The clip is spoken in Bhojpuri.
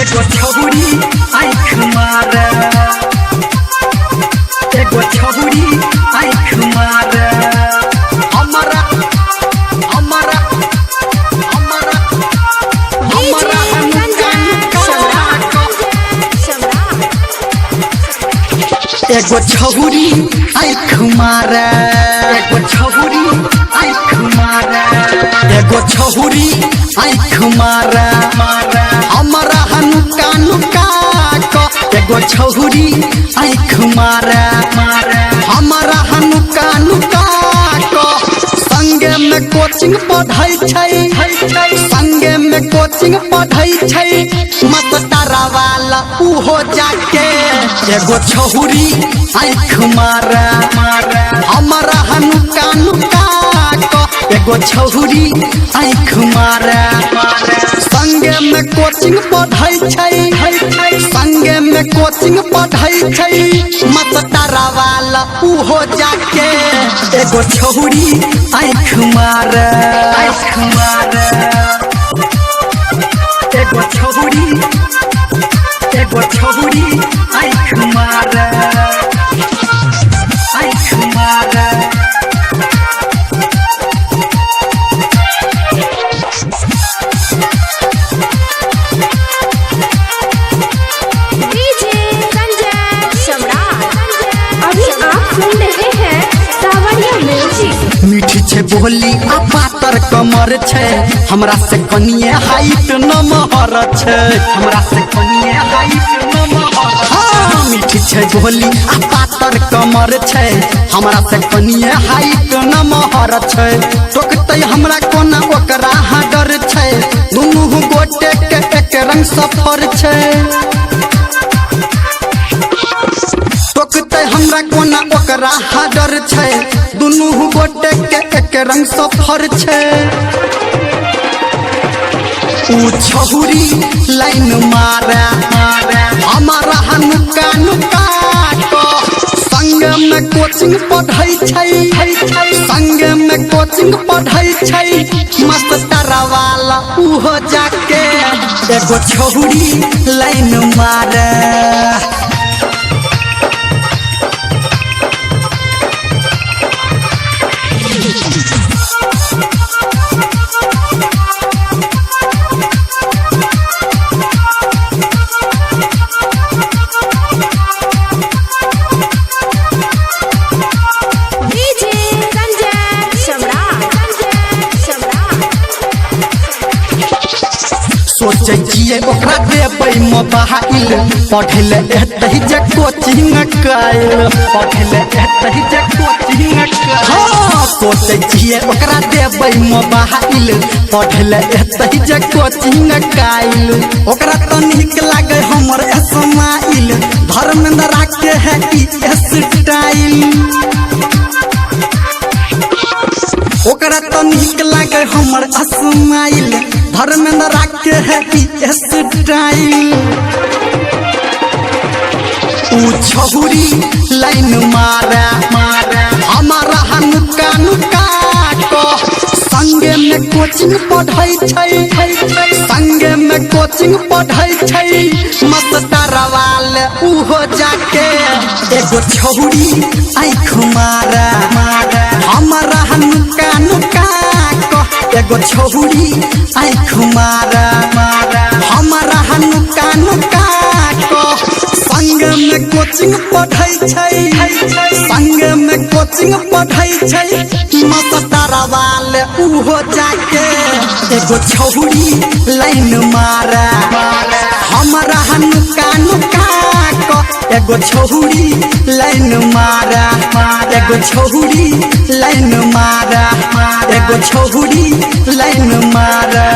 एगो छौरी आँख मारे, एगो छौरी आँख मारे। हमारा हमारा हमारा हमारा एगो छौरी आँख मारे, एगो छौरी आँख मारे, एगो छौरी आँख मारे। हमारा हनुका नुका क एगो छौरी आँख मारे। हमारा हनुका नुका क संगे में कोचिंग पढ़ै छै, संगे में कोचिंग पढ़ै छै। मस्टरा वाला उहो जाके एगो छौरी आँख मारे। हमारा हनुका नुका क एगो छौरी आँख मारे। संगे में कोचिंग पढ़ै छै, संगे में कोचिंग पढ़ै छै। मस्टरा वाला उहो जाके एगो छौरी आँख मारे, आँख मारे। एगो छौरी, एगो छौरी आँख मारे, आँख मारे। मीठी छे बोली आ पातर कमर छे, हमरा से कनिए हाइट नमहर छे, हमरा से कनिए हाइट नमहर। हाँ मीठी छे बोली आ पातर कमर छे, हमरा से कनिए हाइट नमहर छे। टोकते हमरा कोना ओकरा हाडर छे, दुनू गोटे के एक रंग सफर छे। टोकते हमरा कोना ओकरा हाडर छे, दुनू गोटे के एक रंग सफर छे। ऊ छौरी लाइन मारे, हमारा हनुका नुका क संगे में कोचिंग पढ़ै छै, संगे में कोचिंग पढ़ै छै। मस्टरा वाला उहो जाके एगो छौरी लाइन मारे। सोचे छिए ओकरा देबै मोबाइल, पढ़ले एतही जे कोचिंग काइल, पढ़ले एतही जे कोचिंग काइल। हाँ सोचे छिए ओकरा देबै मोबाइल, पढ़ले एतही जे कोचिंग काइल। ओकरा तो नीक लागे हमर स्माइल, धर्मेंद्र के है ई स्टाइल। ओकरा तो नीक लागे हमर स्माइल, धर्मेंद्र के है ई स्टाइल। ऊ छौरी लाइन मारे, हमारा हनुका नुका क संगे में कोचिंग पढ़ै छै, संगे में कोचिंग पढ़ै छै। मस्टरा वाले उहो जाके एगो छौरी आँख मारे। हमारा हनुका नुका क एगो छौरी आँख मारे। हमारा हनुका नुका क संगे में कोचिंग पढ़ै छै, संगे में कोचिंग पढ़ै छै। मस्टरा वाले उहो जाके एगो छौरी लाइन मारे। हमारा हनुका नुका क एगो छौरी लाइन मारे, एगो छौरी लाइन मारे, एगो छौरी लाइन मारे।